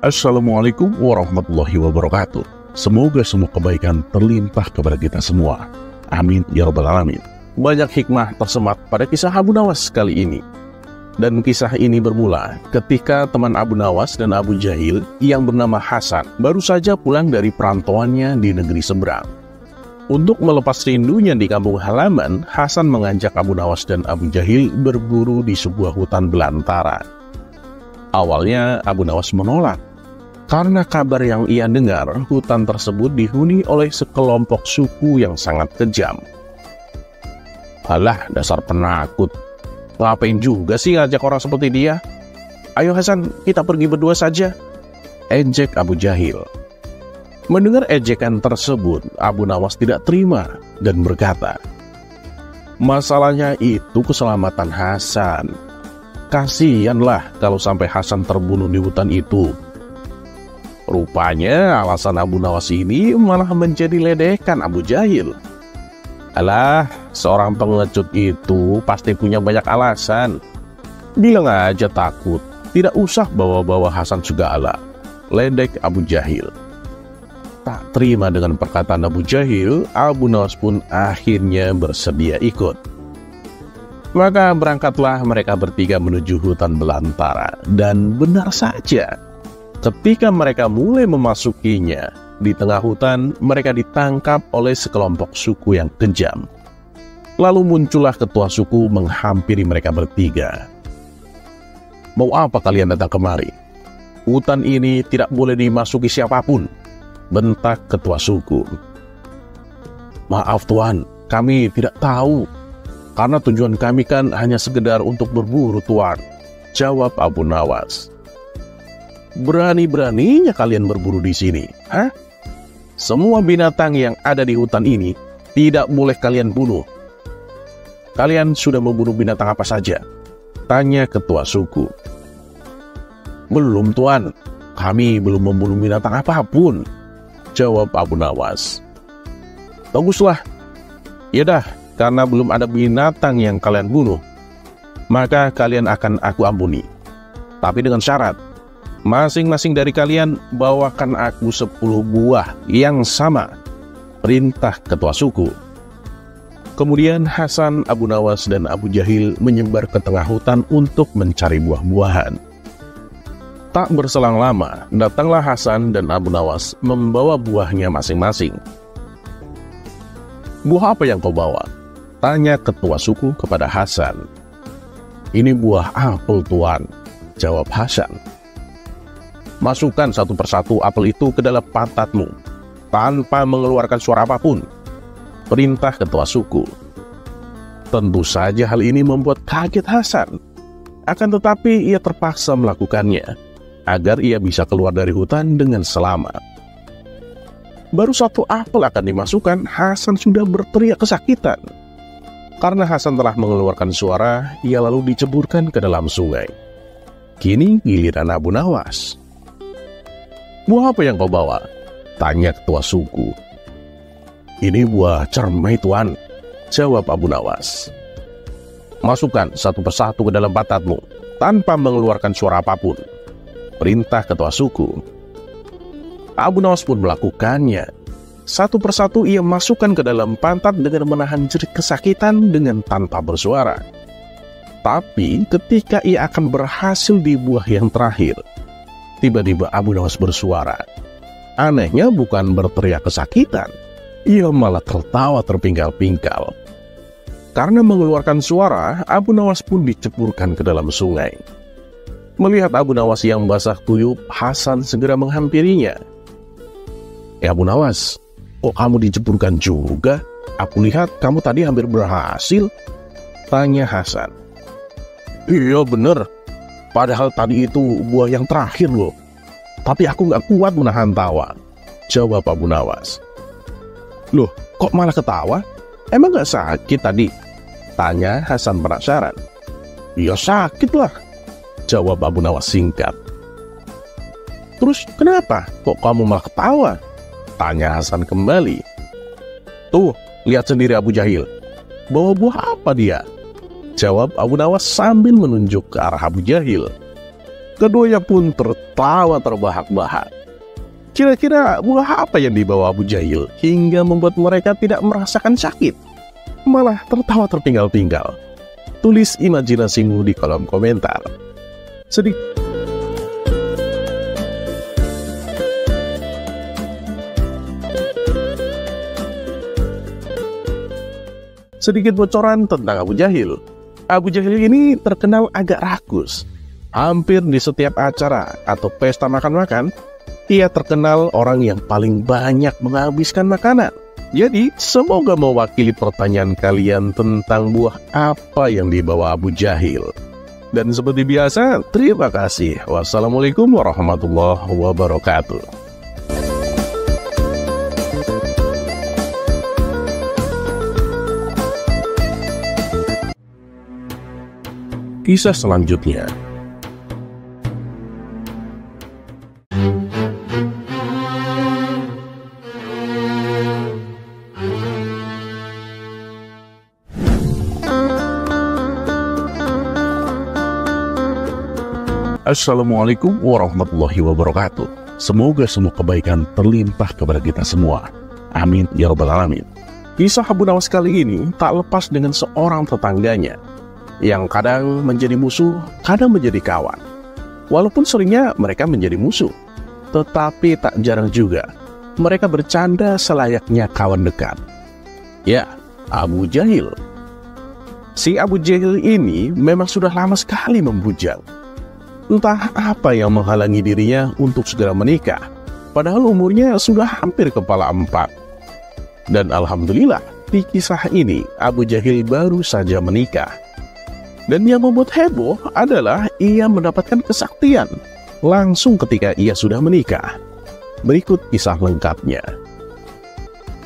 Assalamualaikum warahmatullahi wabarakatuh. Semoga semua kebaikan terlimpah kepada kita semua. Amin ya rabbal alamin. Banyak hikmah tersemat pada kisah Abu Nawas kali ini. Dan kisah ini bermula ketika teman Abu Nawas dan Abu Jahil yang bernama Hasan baru saja pulang dari perantauannya di negeri seberang. Untuk melepas rindunya di kampung halaman, Hasan mengajak Abu Nawas dan Abu Jahil berburu di sebuah hutan belantara. Awalnya Abu Nawas menolak, karena kabar yang ia dengar, hutan tersebut dihuni oleh sekelompok suku yang sangat kejam. Alah, dasar penakut. Ngapain juga sih ngajak orang seperti dia? Ayo Hasan, kita pergi berdua saja, ejek Abu Jahil. Mendengar ejekan tersebut, Abu Nawas tidak terima dan berkata, masalahnya itu keselamatan Hasan. Kasihanlah kalau sampai Hasan terbunuh di hutan itu. Rupanya alasan Abu Nawas ini malah menjadi ledekan Abu Jahil. Alah, seorang pengecut itu pasti punya banyak alasan. Bilang aja takut, tidak usah bawa-bawa Hasan segala, ledek Abu Jahil. Tak terima dengan perkataan Abu Jahil, Abu Nawas pun akhirnya bersedia ikut. Maka berangkatlah mereka bertiga menuju hutan belantara. Dan benar saja, ketika mereka mulai memasukinya, di tengah hutan mereka ditangkap oleh sekelompok suku yang kejam. Lalu muncullah ketua suku menghampiri mereka bertiga. Mau apa kalian datang kemari? Hutan ini tidak boleh dimasuki siapapun, bentak ketua suku. Maaf Tuan, kami tidak tahu. Karena tujuan kami kan hanya sekedar untuk berburu Tuan, jawab Abu Nawas. Berani-beraninya kalian berburu di sini, hah? Semua binatang yang ada di hutan ini tidak boleh kalian bunuh. Kalian sudah membunuh binatang apa saja? Tanya ketua suku. Belum Tuan, kami belum membunuh binatang apapun, jawab Abu Nawas. Baguslah, yaudah, karena belum ada binatang yang kalian bunuh, maka kalian akan aku ampuni. Tapi dengan syarat, masing-masing dari kalian bawakan aku 10 buah yang sama, perintah ketua suku. Kemudian Hasan, Abu Nawas, dan Abu Jahil menyebar ke tengah hutan untuk mencari buah-buahan. Tak berselang lama, datanglah Hasan dan Abu Nawas membawa buahnya masing-masing. Buah apa yang kau bawa? Tanya ketua suku kepada Hasan. Ini buah apel Tuan, jawab Hasan. Masukkan satu persatu apel itu ke dalam pantatmu, tanpa mengeluarkan suara apapun, perintah ketua suku. Tentu saja hal ini membuat kaget Hasan. Akan tetapi ia terpaksa melakukannya, agar ia bisa keluar dari hutan dengan selamat. Baru satu apel akan dimasukkan, Hasan sudah berteriak kesakitan. Karena Hasan telah mengeluarkan suara, ia lalu diceburkan ke dalam sungai. Kini giliran Abu Nawas. Buah apa yang kau bawa? Tanya ketua suku. Ini buah cermai Tuan, jawab Abu Nawas. Masukkan satu persatu ke dalam pantatmu, tanpa mengeluarkan suara apapun, perintah ketua suku. Abu Nawas pun melakukannya. Satu persatu ia masukkan ke dalam pantat dengan menahan jerit kesakitan dengan tanpa bersuara. Tapi ketika ia akan berhasil di buah yang terakhir, tiba-tiba Abu Nawas bersuara. Anehnya bukan berteriak kesakitan, ia malah tertawa terpingkal-pingkal. Karena mengeluarkan suara, Abu Nawas pun diceburkan ke dalam sungai. Melihat Abu Nawas yang basah kuyup, Hasan segera menghampirinya. Abu Nawas, kok kamu diceburkan juga? Aku lihat kamu tadi hampir berhasil, tanya Hasan. Iya bener, padahal tadi itu buah yang terakhir loh. Tapi aku gak kuat menahan tawa, jawab Abu Nawas. Loh, kok malah ketawa? Emang gak sakit tadi? Tanya Hasan penasaran. Iya sakit lah, jawab Abu Nawas singkat. Terus kenapa kok kamu malah ketawa? Tanya Hasan kembali. Tuh, lihat sendiri Abu Jahil. Bawa buah apa dia? Jawab Abu Nawas sambil menunjuk ke arah Abu Jahil. Keduanya pun tertawa terbahak-bahak. Kira-kira buah apa yang dibawa Abu Jahil hingga membuat mereka tidak merasakan sakit, malah tertawa terpinggal-pinggal? Tulis imajinasimu di kolom komentar. Sedikit bocoran tentang Abu Jahil. Abu Jahil ini terkenal agak rakus. Hampir di setiap acara atau pesta makan-makan, ia terkenal orang yang paling banyak menghabiskan makanan. Jadi, semoga mewakili pertanyaan kalian tentang buah apa yang dibawa Abu Jahil. Dan seperti biasa, terima kasih. Wassalamualaikum warahmatullahi wabarakatuh. Kisah selanjutnya. Assalamualaikum warahmatullahi wabarakatuh. Semoga semua kebaikan terlimpah kepada kita semua. Amin ya rabbal alamin. Kisah Abu Nawas kali ini tak lepas dengan seorang tetangganya yang kadang menjadi musuh, kadang menjadi kawan. Walaupun seringnya mereka menjadi musuh, tetapi tak jarang juga mereka bercanda selayaknya kawan dekat. Ya, Abu Jahil. Si Abu Jahil ini memang sudah lama sekali membujang. Entah apa yang menghalangi dirinya untuk segera menikah, padahal umurnya sudah hampir kepala 4. Dan alhamdulillah, di kisah ini Abu Jahil baru saja menikah. Dan yang membuat heboh adalah ia mendapatkan kesaktian langsung ketika ia sudah menikah. Berikut kisah lengkapnya.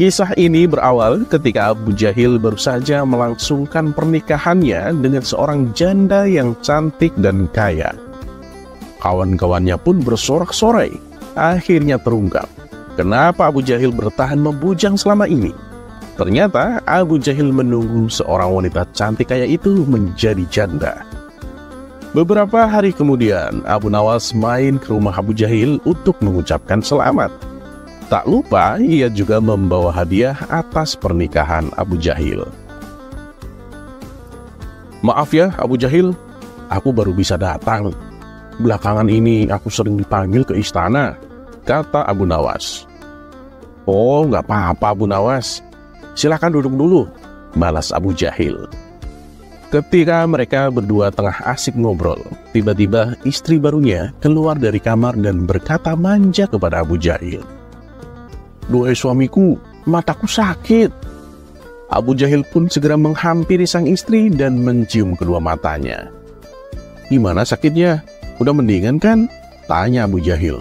Kisah ini berawal ketika Abu Jahil baru saja melangsungkan pernikahannya dengan seorang janda yang cantik dan kaya. Kawan-kawannya pun bersorak-sorai. Akhirnya terungkap kenapa Abu Jahil bertahan membujang selama ini. Ternyata Abu Jahil menunggu seorang wanita cantik kaya itu menjadi janda. Beberapa hari kemudian, Abu Nawas main ke rumah Abu Jahil untuk mengucapkan selamat. Tak lupa ia juga membawa hadiah atas pernikahan Abu Jahil. Maaf ya Abu Jahil, aku baru bisa datang. Belakangan ini aku sering dipanggil ke istana, kata Abu Nawas. Oh, nggak apa-apa Abu Nawas. Silakan duduk dulu, balas Abu Jahil. Ketika mereka berdua tengah asik ngobrol, tiba-tiba istri barunya keluar dari kamar dan berkata manja kepada Abu Jahil. Duhai suamiku, mataku sakit. Abu Jahil pun segera menghampiri sang istri dan mencium kedua matanya. Gimana sakitnya? Udah mendingan kan? Tanya Abu Jahil.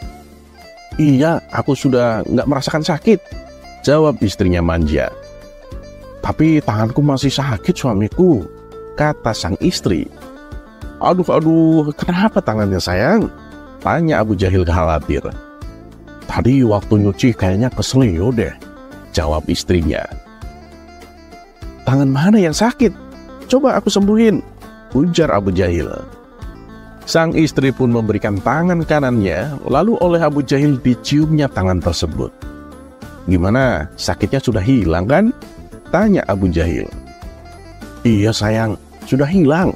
Iya, aku sudah nggak merasakan sakit, jawab istrinya manja. Tapi tanganku masih sakit suamiku, kata sang istri. Aduh, kenapa tangannya sayang? Tanya Abu Jahil khawatir. Tadi waktu nyuci kayaknya keselio deh, jawab istrinya. Tangan mana yang sakit? Coba aku sembuhin, ujar Abu Jahil. Sang istri pun memberikan tangan kanannya, lalu oleh Abu Jahil diciumnya tangan tersebut. Gimana, sakitnya sudah hilang kan? Tanya Abu Jahil. Iya sayang, sudah hilang,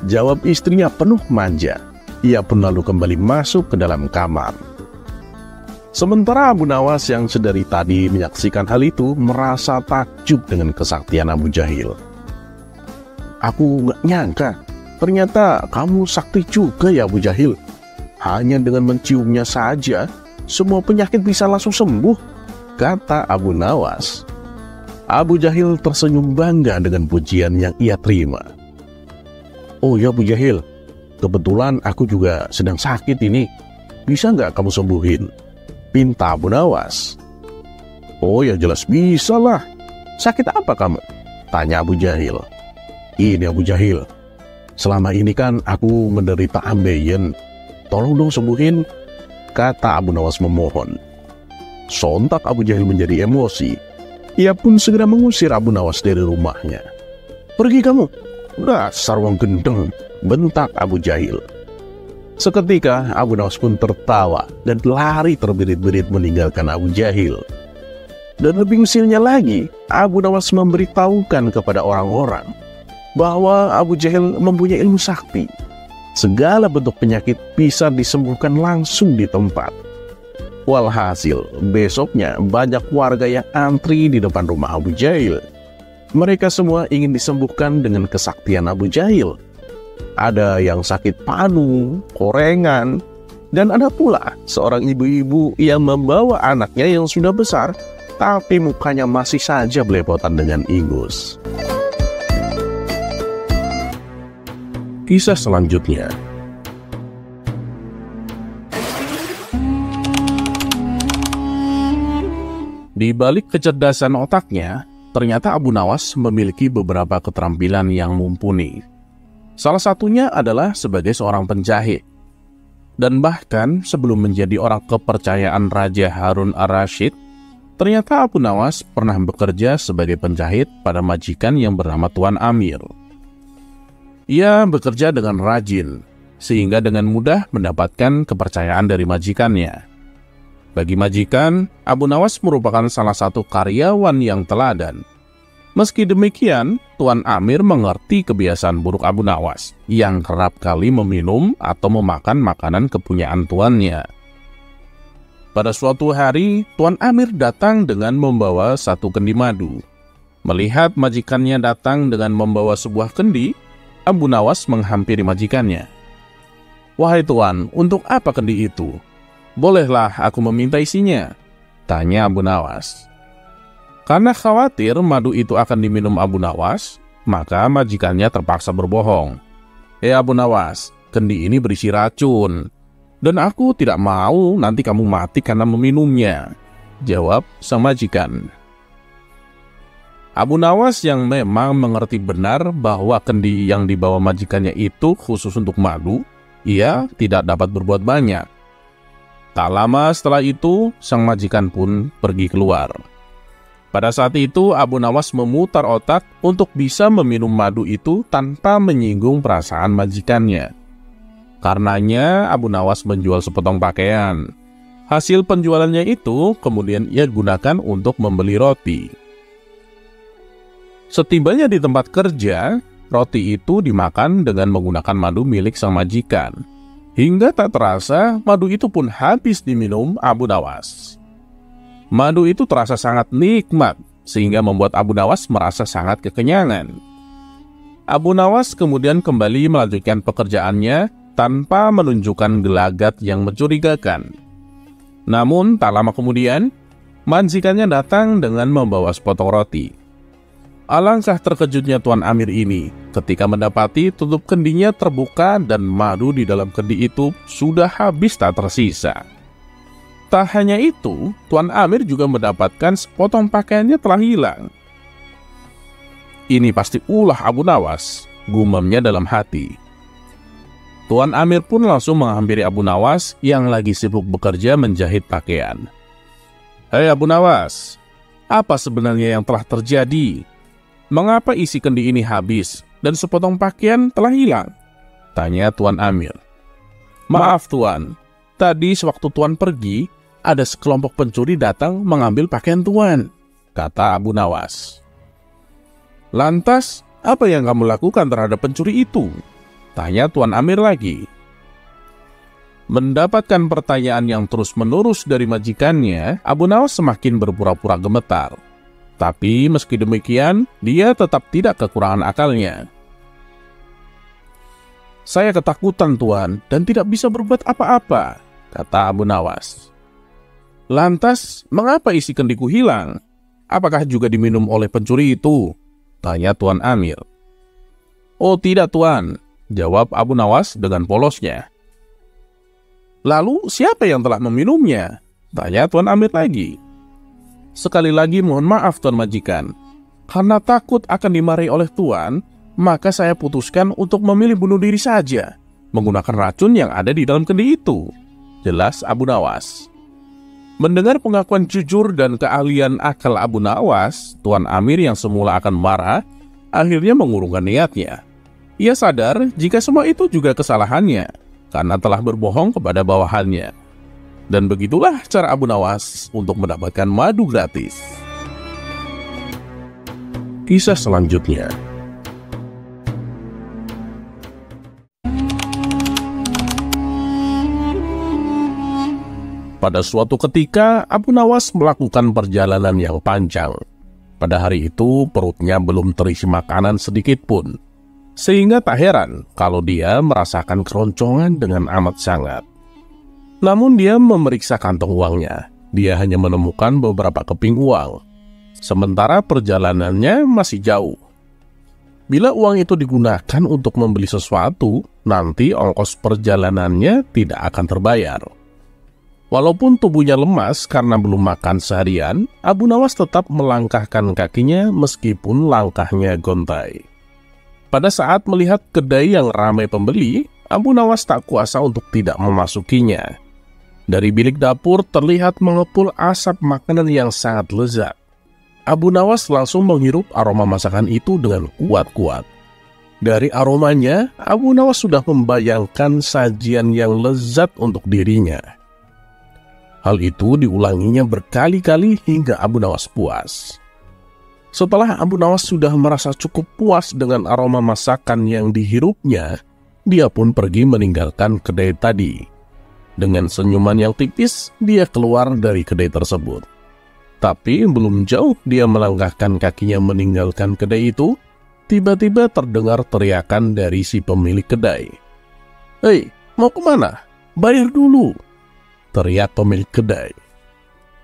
jawab istrinya penuh manja. Ia pun lalu kembali masuk ke dalam kamar. Sementara Abu Nawas yang sedari tadi menyaksikan hal itu merasa takjub dengan kesaktian Abu Jahil. Aku gak nyangka, ternyata kamu sakti juga ya Abu Jahil. Hanya dengan menciumnya saja, semua penyakit bisa langsung sembuh, kata Abu Nawas. Abu Jahil tersenyum bangga dengan pujian yang ia terima. Oh ya Abu Jahil, kebetulan aku juga sedang sakit ini. Bisa nggak kamu sembuhin? Pinta Abu Nawas. Oh ya jelas bisa lah. Sakit apa kamu? Tanya Abu Jahil. Ini Abu Jahil, selama ini kan aku menderita ambeien. Tolong dong sembuhin, kata Abu Nawas memohon. Sontak Abu Jahil menjadi emosi. Ia pun segera mengusir Abu Nawas dari rumahnya. Pergi kamu, dasar wong gendeng, bentak Abu Jahil. Seketika Abu Nawas pun tertawa dan lari terbirit-birit meninggalkan Abu Jahil. Dan lebih usilnya lagi, Abu Nawas memberitahukan kepada orang-orang bahwa Abu Jahil mempunyai ilmu sakti. Segala bentuk penyakit bisa disembuhkan langsung di tempat. Walhasil, besoknya banyak warga yang antri di depan rumah Abu Jahil. Mereka semua ingin disembuhkan dengan kesaktian Abu Jahil. Ada yang sakit panu, korengan, dan ada pula seorang ibu-ibu yang membawa anaknya yang sudah besar, tapi mukanya masih saja belepotan dengan ingus. Kisah selanjutnya. Di balik kecerdasan otaknya, ternyata Abu Nawas memiliki beberapa keterampilan yang mumpuni. Salah satunya adalah sebagai seorang penjahit. Dan bahkan sebelum menjadi orang kepercayaan Raja Harun ar-Rasyid, ternyata Abu Nawas pernah bekerja sebagai penjahit pada majikan yang bernama Tuan Amir. Ia bekerja dengan rajin, sehingga dengan mudah mendapatkan kepercayaan dari majikannya. Bagi majikan, Abu Nawas merupakan salah satu karyawan yang teladan. Meski demikian, Tuan Amir mengerti kebiasaan buruk Abu Nawas, yang kerap kali meminum atau memakan makanan kepunyaan tuannya. Pada suatu hari, Tuan Amir datang dengan membawa satu kendi madu. Melihat majikannya datang dengan membawa sebuah kendi, Abu Nawas menghampiri majikannya. "Wahai Tuan, untuk apa kendi itu? Bolehlah aku meminta isinya?" tanya Abu Nawas. Karena khawatir madu itu akan diminum Abu Nawas, maka majikannya terpaksa berbohong. Abu Nawas, kendi ini berisi racun. Dan aku tidak mau nanti kamu mati karena meminumnya, jawab sang majikan. Abu Nawas yang memang mengerti benar bahwa kendi yang dibawa majikannya itu khusus untuk madu, ia tidak dapat berbuat banyak. Tak lama setelah itu, sang majikan pun pergi keluar. Pada saat itu, Abu Nawas memutar otak untuk bisa meminum madu itu tanpa menyinggung perasaan majikannya. Karenanya, Abu Nawas menjual sepotong pakaian. Hasil penjualannya itu kemudian ia gunakan untuk membeli roti. Setibanya di tempat kerja, roti itu dimakan dengan menggunakan madu milik sang majikan. Hingga tak terasa, madu itu pun habis diminum Abu Nawas. Madu itu terasa sangat nikmat, sehingga membuat Abu Nawas merasa sangat kekenyangan. Abu Nawas kemudian kembali melanjutkan pekerjaannya tanpa menunjukkan gelagat yang mencurigakan. Namun, tak lama kemudian, majikannya datang dengan membawa sepotong roti. Alangkah terkejutnya Tuan Amir ini ketika mendapati tutup kendinya terbuka dan madu di dalam kendi itu sudah habis tak tersisa. Tak hanya itu, Tuan Amir juga mendapatkan sepotong pakaiannya telah hilang. Ini pasti ulah Abu Nawas, gumamnya dalam hati. Tuan Amir pun langsung menghampiri Abu Nawas yang lagi sibuk bekerja menjahit pakaian. "Hei Abu Nawas, apa sebenarnya yang telah terjadi? Mengapa isi kendi ini habis dan sepotong pakaian telah hilang?" tanya Tuan Amir. "Maaf Tuan, tadi sewaktu Tuan pergi, ada sekelompok pencuri datang mengambil pakaian Tuan," kata Abu Nawas. "Lantas, apa yang kamu lakukan terhadap pencuri itu?" tanya Tuan Amir lagi. Mendapatkan pertanyaan yang terus-menerus dari majikannya, Abu Nawas semakin berpura-pura gemetar. Tapi meski demikian, dia tetap tidak kekurangan akalnya. "Saya ketakutan Tuan dan tidak bisa berbuat apa-apa," kata Abu Nawas. "Lantas, mengapa isi kendiku hilang? Apakah juga diminum oleh pencuri itu?" tanya Tuan Amir. "Oh tidak Tuan," jawab Abu Nawas dengan polosnya. "Lalu siapa yang telah meminumnya?" tanya Tuan Amir lagi. "Sekali lagi mohon maaf Tuan Majikan. Karena takut akan dimarahi oleh Tuan, maka saya putuskan untuk memilih bunuh diri saja, menggunakan racun yang ada di dalam kendi itu," jelas Abu Nawas. Mendengar pengakuan jujur dan keahlian akal Abu Nawas, Tuan Amir yang semula akan marah, akhirnya mengurungkan niatnya. Ia sadar jika semua itu juga kesalahannya, karena telah berbohong kepada bawahannya. Dan begitulah cara Abu Nawas untuk mendapatkan madu gratis. Kisah selanjutnya. Pada suatu ketika, Abu Nawas melakukan perjalanan yang panjang. Pada hari itu, perutnya belum terisi makanan sedikit pun. Sehingga tak heran kalau dia merasakan keroncongan dengan amat sangat. Namun dia memeriksa kantong uangnya. Dia hanya menemukan beberapa keping uang. Sementara perjalanannya masih jauh. Bila uang itu digunakan untuk membeli sesuatu, nanti ongkos perjalanannya tidak akan terbayar. Walaupun tubuhnya lemas karena belum makan seharian, Abu Nawas tetap melangkahkan kakinya meskipun langkahnya gontai. Pada saat melihat kedai yang ramai pembeli, Abu Nawas tak kuasa untuk tidak memasukinya. Dari bilik dapur terlihat mengepul asap makanan yang sangat lezat. Abu Nawas langsung menghirup aroma masakan itu dengan kuat-kuat. Dari aromanya, Abu Nawas sudah membayangkan sajian yang lezat untuk dirinya. Hal itu diulanginya berkali-kali hingga Abu Nawas puas. Setelah Abu Nawas sudah merasa cukup puas dengan aroma masakan yang dihirupnya, dia pun pergi meninggalkan kedai tadi. Dengan senyuman yang tipis, dia keluar dari kedai tersebut. Tapi belum jauh dia melangkahkan kakinya meninggalkan kedai itu, tiba-tiba terdengar teriakan dari si pemilik kedai. "Hei, mau kemana? Bayar dulu!" teriak pemilik kedai.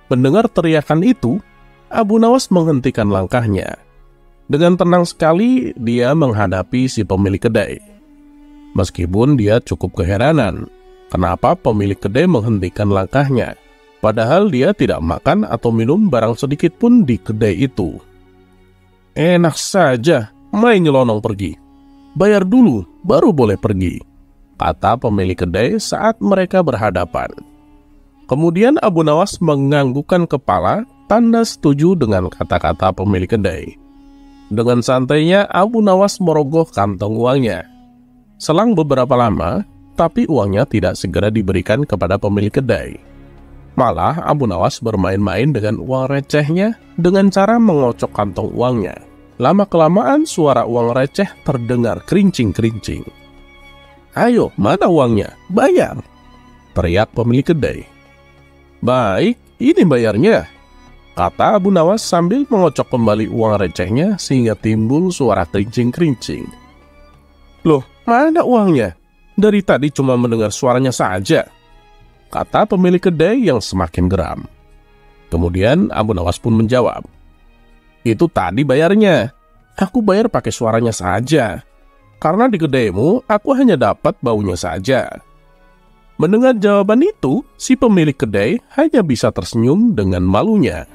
Mendengar teriakan itu, Abu Nawas menghentikan langkahnya. Dengan tenang sekali, dia menghadapi si pemilik kedai. Meskipun dia cukup keheranan, kenapa pemilik kedai menghentikan langkahnya, padahal dia tidak makan atau minum barang sedikit pun di kedai itu. "Enak saja, main nyelonong pergi. Bayar dulu, baru boleh pergi," kata pemilik kedai saat mereka berhadapan. Kemudian Abu Nawas menganggukkan kepala, tanda setuju dengan kata-kata pemilik kedai. Dengan santainya Abu Nawas merogoh kantong uangnya. Selang beberapa lama, tapi uangnya tidak segera diberikan kepada pemilik kedai. Malah Abu Nawas bermain-main dengan uang recehnya dengan cara mengocok kantong uangnya. Lama-kelamaan suara uang receh terdengar kerincing-kerincing. "Ayo, mana uangnya? Bayar!" teriak pemilik kedai. "Baik, ini bayarnya," kata Abu Nawas sambil mengocok kembali uang recehnya sehingga timbul suara kerincing-kerincing. "Loh, mana uangnya? Dari tadi cuma mendengar suaranya saja," kata pemilik kedai yang semakin geram. Kemudian Abu Nawas pun menjawab, "Itu tadi bayarnya. Aku bayar pakai suaranya saja. Karena di kedaimu aku hanya dapat baunya saja." Mendengar jawaban itu, si pemilik kedai hanya bisa tersenyum dengan malunya.